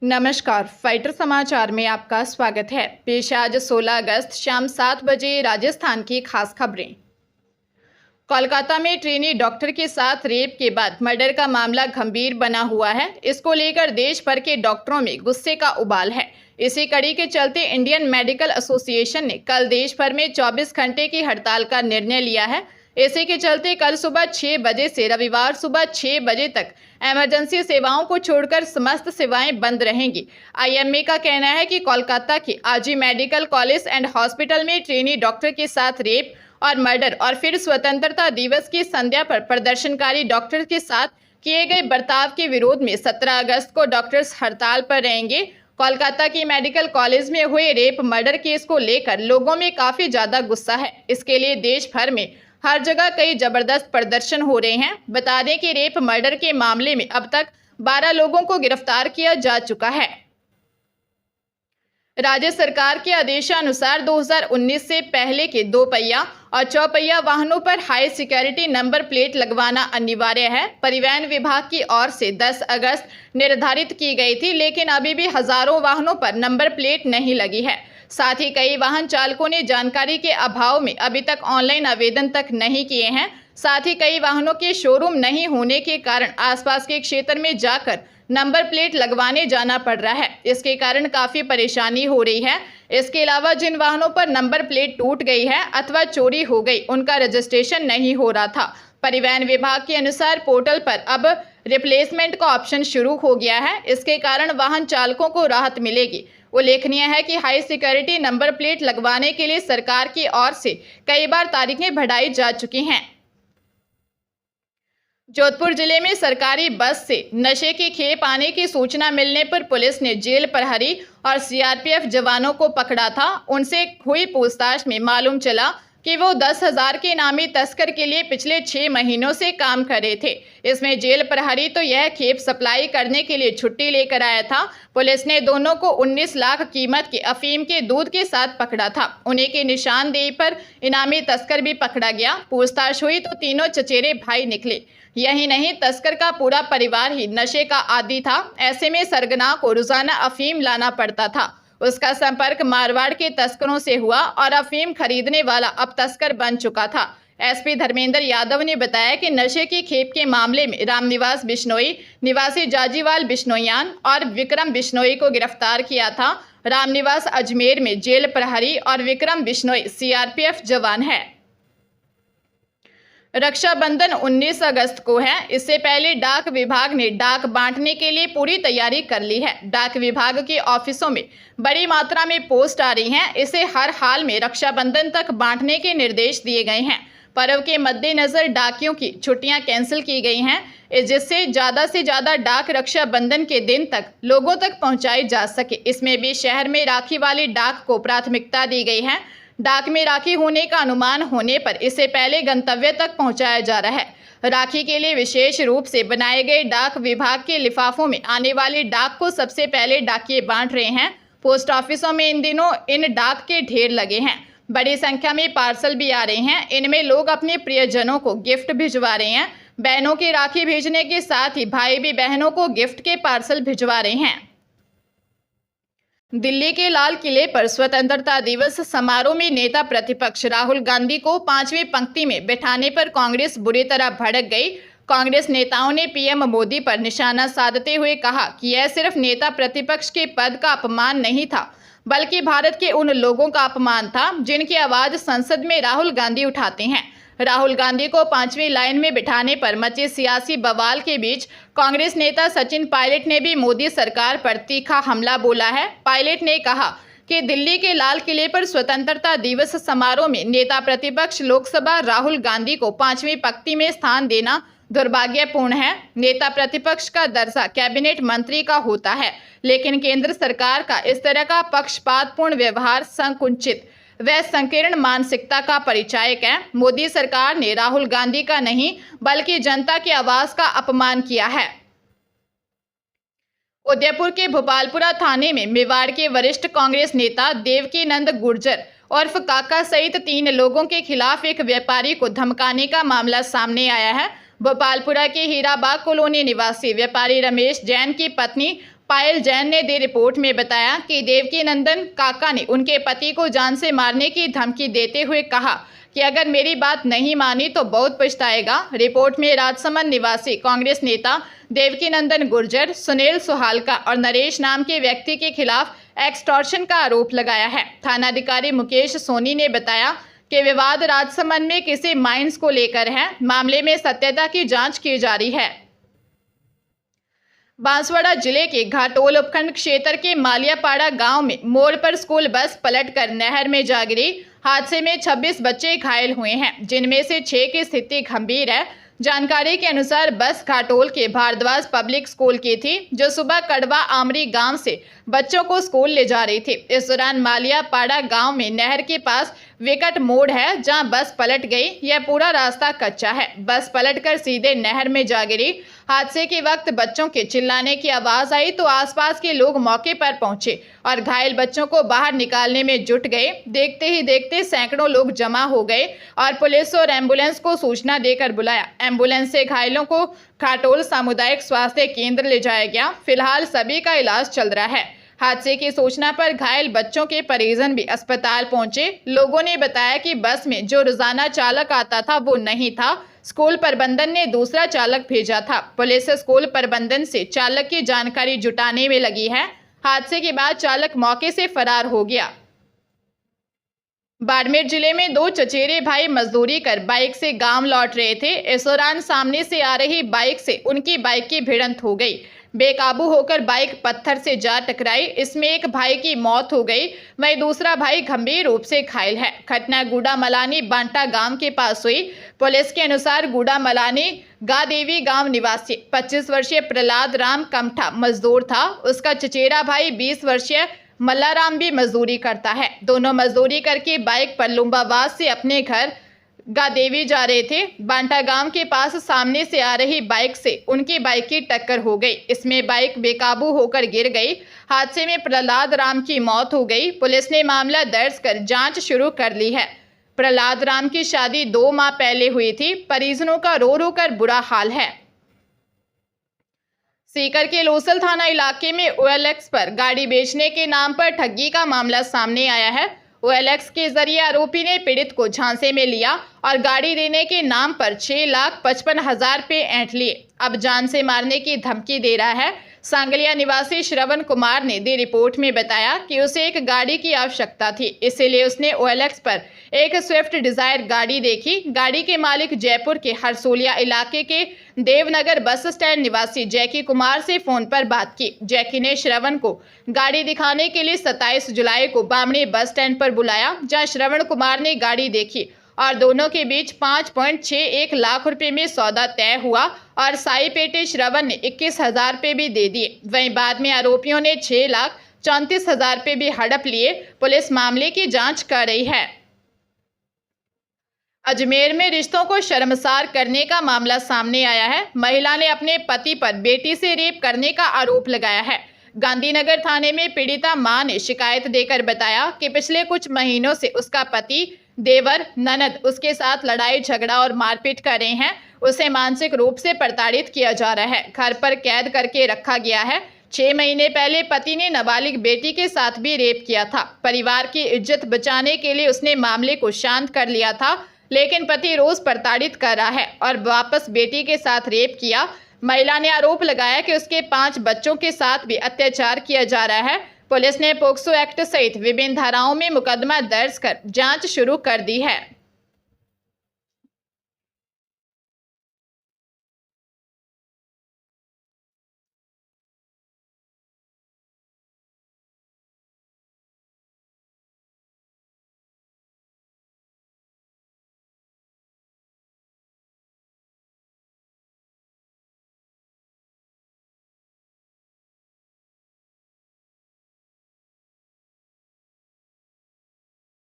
नमस्कार, फाइटर समाचार में आपका स्वागत है। पेश आज 16 अगस्त शाम 7 बजे राजस्थान की खास खबरें। कोलकाता में ट्रेनी डॉक्टर के साथ रेप के बाद मर्डर का मामला गंभीर बना हुआ है। इसको लेकर देश भर के डॉक्टरों में गुस्से का उबाल है। इसी कड़ी के चलते इंडियन मेडिकल एसोसिएशन ने कल देश भर में 24 घंटे की हड़ताल का निर्णय लिया है। इसी के चलते कल सुबह 6 बजे से रविवार सुबह 6 बजे तक इमरजेंसी सेवाओं को छोड़कर समस्त सेवाएं बंद रहेंगी। आईएमए का कहना है कि कोलकाता के आजी मेडिकल कॉलेज एंड हॉस्पिटल में ट्रेनी डॉक्टर के साथ रेप और मर्डर और फिर स्वतंत्रता दिवस की संध्या पर प्रदर्शनकारी डॉक्टर के साथ किए गए बर्ताव के विरोध में 17 अगस्त को डॉक्टर्स हड़ताल पर रहेंगे। कोलकाता की मेडिकल कॉलेज में हुए रेप मर्डर केस को लेकर लोगों में काफी ज्यादा गुस्सा है। इसके लिए देश भर में हर जगह कई जबरदस्त प्रदर्शन हो रहे हैं। बता दें कि रेप मर्डर के मामले में अब तक 12 लोगों को गिरफ्तार किया जा चुका है। राज्य सरकार के आदेशानुसार 2019 से पहले के 2 पहिया और 4 पहिया वाहनों पर हाई सिक्योरिटी नंबर प्लेट लगवाना अनिवार्य है। परिवहन विभाग की ओर से 10 अगस्त निर्धारित की गई थी, लेकिन अभी भी हजारों वाहनों पर नंबर प्लेट नहीं लगी है। साथ ही कई वाहन चालकों ने जानकारी के अभाव में अभी तक ऑनलाइन आवेदन तक नहीं किए हैं। साथ ही कई वाहनों के शोरूम नहीं होने के कारण आसपास के क्षेत्र में जाकर नंबर प्लेट लगवाने जाना पड़ रहा है। इसके कारण काफी परेशानी हो रही है। इसके अलावा जिन वाहनों पर नंबर प्लेट टूट गई है अथवा चोरी हो गई, उनका रजिस्ट्रेशन नहीं हो रहा था। परिवहन विभाग के अनुसार पोर्टल पर अब रिप्लेसमेंट का ऑप्शन शुरू हो गया है। इसके कारण वाहन चालकों को राहत मिलेगी। उल्लेखनीय है कि हाई सिक्योरिटी नंबर प्लेट लगवाने के लिए सरकार की ओर से कई बार तारीखें बढ़ाई जा चुकी हैं। जोधपुर जिले में सरकारी बस से नशे की खेप आने की सूचना मिलने पर पुलिस ने जेल प्रहरी और सीआरपीएफ जवानों को पकड़ा था। उनसे हुई पूछताछ में मालूम चला कि वो 10,000 के इनामी तस्कर के लिए पिछले 6 महीनों से काम कर रहे थे। इसमें जेल प्रहरी तो यह खेप सप्लाई करने के लिए छुट्टी लेकर आया था। पुलिस ने दोनों को 19 लाख कीमत के अफीम के दूध के साथ पकड़ा था। उन्हीं की निशानदेही पर इनामी तस्कर भी पकड़ा गया। पूछताछ हुई तो तीनों चचेरे भाई निकले। यही नहीं, तस्कर का पूरा परिवार ही नशे का आदी था। ऐसे में सरगना को रोजाना अफीम लाना पड़ता था। उसका संपर्क मारवाड़ के तस्करों से हुआ और अफीम खरीदने वाला अब तस्कर बन चुका था। एसपी धर्मेंद्र यादव ने बताया कि नशे की खेप के मामले में रामनिवास बिश्नोई निवासी जाजीवाल बिश्नोयान और विक्रम बिश्नोई को गिरफ्तार किया था। रामनिवास अजमेर में जेल प्रहरी और विक्रम बिश्नोई सीआरपीएफ जवान है। रक्षाबंधन 19 अगस्त को है। इससे पहले डाक विभाग ने डाक बांटने के लिए पूरी तैयारी कर ली है। डाक विभाग के ऑफिसों में बड़ी मात्रा में पोस्ट आ रही हैं। इसे हर हाल में रक्षाबंधन तक बांटने के निर्देश दिए गए हैं। पर्व के मद्देनजर डाकियों की छुट्टियां कैंसिल की गई हैं, जिससे ज़्यादा से ज़्यादा डाक रक्षाबंधन के दिन तक लोगों तक पहुंचाई जा सके। इसमें भी शहर में राखी वाली डाक को प्राथमिकता दी गई है। डाक में राखी होने का अनुमान होने पर इसे पहले गंतव्य तक पहुंचाया जा रहा है। राखी के लिए विशेष रूप से बनाए गए डाक विभाग के लिफाफों में आने वाली डाक को सबसे पहले डाकिये बांट रहे हैं। पोस्ट ऑफिसों में इन दिनों इन डाक के ढेर लगे हैं। बड़ी संख्या में पार्सल भी आ रहे हैं। इनमें लोग अपने प्रियजनों को गिफ्ट भिजवा रहे हैं। बहनों की राखी भेजने के साथ ही भाई भी बहनों को गिफ्ट के पार्सल भिजवा रहे हैं। दिल्ली के लाल किले पर स्वतंत्रता दिवस समारोह में नेता प्रतिपक्ष राहुल गांधी को 5वीं पंक्ति में बैठाने पर कांग्रेस बुरी तरह भड़क गई। कांग्रेस नेताओं ने पीएम मोदी पर निशाना साधते हुए कहा कि यह सिर्फ नेता प्रतिपक्ष के पद का अपमान नहीं था, बल्कि भारत के उन लोगों का अपमान था जिनकी आवाज संसद में राहुल गांधी उठाते हैं। राहुल गांधी को 5वीं लाइन में बिठाने पर मचे सियासी बवाल के बीच कांग्रेस नेता सचिन पायलट ने भी मोदी सरकार पर तीखा हमला बोला है। पायलट ने कहा कि दिल्ली के लाल किले पर स्वतंत्रता दिवस समारोह में नेता प्रतिपक्ष लोकसभा राहुल गांधी को 5वीं पंक्ति में स्थान देना दुर्भाग्यपूर्ण है। नेता प्रतिपक्ष का दर्जा कैबिनेट मंत्री का होता है, लेकिन केंद्र सरकार का इस तरह का पक्षपातपूर्ण व्यवहार संकुचित व संकीर्ण मानसिकता का परिचायक है। मोदी सरकार ने राहुल गांधी का नहीं, बल्कि जनता की आवाज का अपमान किया है। उदयपुर के भोपालपुरा थाने में मेवाड़ के वरिष्ठ कांग्रेस नेता देवकीनंद गुर्जर उर्फ काका सहित 3 लोगों के खिलाफ एक व्यापारी को धमकाने का मामला सामने आया है। भोपालपुरा के हीराबाग कॉलोनी निवासी व्यापारी रमेश जैन की पत्नी पायल जैन ने दी रिपोर्ट में बताया कि देवकी नंदन काका ने उनके पति को जान से मारने की धमकी देते हुए कहा कि अगर मेरी बात नहीं मानी तो बहुत पछताएगा। रिपोर्ट में राजसमंद निवासी कांग्रेस नेता देवकी नंदन गुर्जर, सुनील सुहालका और नरेश नाम के व्यक्ति के खिलाफ एक्सटॉर्शन का आरोप लगाया है। थानाधिकारी मुकेश सोनी ने बताया कि विवाद राजसमंद में किसी माइंस को लेकर है। मामले में सत्यता की जांच की जा रही है। बांसवाड़ा जिले के घाटोल उपखंड क्षेत्र के मालियापाड़ा गांव में मोड़ पर स्कूल बस पलटकर नहर में जा गिरी। हादसे में 26 बच्चे घायल हुए हैं, जिनमें से 6 की स्थिति गंभीर है। जानकारी के अनुसार बस घाटोल के भारद्वाज पब्लिक स्कूल की थी, जो सुबह कड़वा आमरी गांव से बच्चों को स्कूल ले जा रही थी। इस दौरान मालियापाड़ा गांव में नहर के पास विकट मोड़ है, जहां बस पलट गई। यह पूरा रास्ता कच्चा है। बस पलटकर सीधे नहर में जा गिरी। हादसे के वक्त बच्चों के चिल्लाने की आवाज आई तो आसपास के लोग मौके पर पहुंचे और घायल बच्चों को बाहर निकालने में जुट गए। देखते ही देखते सैकड़ों लोग जमा हो गए और पुलिस और एम्बुलेंस को सूचना देकर बुलाया। एम्बुलेंस से घायलों को घाटोल सामुदायिक स्वास्थ्य केंद्र ले जाया गया। फिलहाल सभी का इलाज चल रहा है। हादसे की सूचना पर घायल बच्चों के परिजन भी अस्पताल पहुंचे। लोगों ने बताया कि बस में जो रोजाना चालक आता था वो नहीं था। स्कूल प्रबंधन ने दूसरा चालक भेजा था। पुलिस स्कूल प्रबंधन से चालक की जानकारी जुटाने में लगी है। हादसे के बाद चालक मौके से फरार हो गया। बाड़मेर जिले में 2 चचेरे भाई मजदूरी कर बाइक से गांव लौट रहे थे। इस दौरान सामने से आ रही बाइक से उनकी बाइक की भिड़ंत हो गई। बेकाबू होकर बाइक पत्थर से जा टकराई। इसमें एक भाई की मौत हो गई, वहीं दूसरा भाई गंभीर रूप से घायल है। घटना गुड़ा मलानी बांटा गांव के पास हुई। पुलिस के अनुसार गुड़ा मलानी गादेवी गांव निवासी 25 वर्षीय प्रहलाद राम कमठा मजदूर था। उसका चचेरा भाई 20 वर्षीय मल्लाराम भी मजदूरी करता है। दोनों मजदूरी करके बाइक पर लुम्बावास से अपने घर गादेवी जा रहे थे। बांटा गांव के पास सामने से आ रही बाइक से उनकी बाइक की टक्कर हो गई। इसमें बाइक बेकाबू होकर गिर गई। हादसे में प्रहलाद राम की मौत हो गई। पुलिस ने मामला दर्ज कर जांच शुरू कर ली है। प्रहलाद राम की शादी 2 माह पहले हुई थी। परिजनों का रो रो कर बुरा हाल है। सीकर के लोसल थाना इलाके में OLX पर गाड़ी बेचने के नाम पर ठगी का मामला सामने आया है। OLX के जरिए आरोपी ने पीड़ित को झांसे में लिया और गाड़ी देने के नाम पर 6,55,000 रुपये ऐंठ लिए। अब जान से मारने की धमकी दे रहा है। सांगलिया निवासी श्रवण कुमार ने दी रिपोर्ट में बताया कि उसे एक गाड़ी की आवश्यकता थी, इसीलिए उसने OLX पर एक स्विफ्ट डिजायर गाड़ी देखी। गाड़ी के मालिक जयपुर के हरसोलिया इलाके के देवनगर बस स्टैंड निवासी जैकी कुमार से फोन पर बात की। जैकी ने श्रवण को गाड़ी दिखाने के लिए 27 जुलाई को बामणी बस स्टैंड पर बुलाया, जहां श्रवण कुमार ने गाड़ी देखी और दोनों के बीच 5.61 लाख रुपए में सौदा तय हुआ और साई पेटे श्रवण ने 21,000 रुपये भी दे दिए। वहीं बाद में आरोपियों ने 6,34,000 रुपये भी हड़प लिए। पुलिस मामले की जांच कर रही है। अजमेर में रिश्तों को शर्मसार करने का मामला सामने आया है। महिला ने अपने पति पर बेटी से रेप करने का आरोप लगाया है। गांधीनगर थाने में पीड़िता मां ने शिकायत देकर बताया कि पिछले कुछ महीनों से उसका पति, देवर, ननद उसके साथ लड़ाई झगड़ा और मारपीट कर रहे हैं। उसे मानसिक रूप से प्रताड़ित किया जा रहा है। घर पर कैद करके रखा गया है। 6 महीने पहले पति ने नाबालिग बेटी के साथ भी रेप किया था। परिवार की इज्जत बचाने के लिए उसने मामले को शांत कर लिया था, लेकिन पति रोज प्रताड़ित कर रहा है और वापस बेटी के साथ रेप किया। महिला ने आरोप लगाया कि उसके 5 बच्चों के साथ भी अत्याचार किया जा रहा है। पुलिस ने पोक्सो एक्ट सहित विभिन्न धाराओं में मुकदमा दर्ज कर जांच शुरू कर दी है।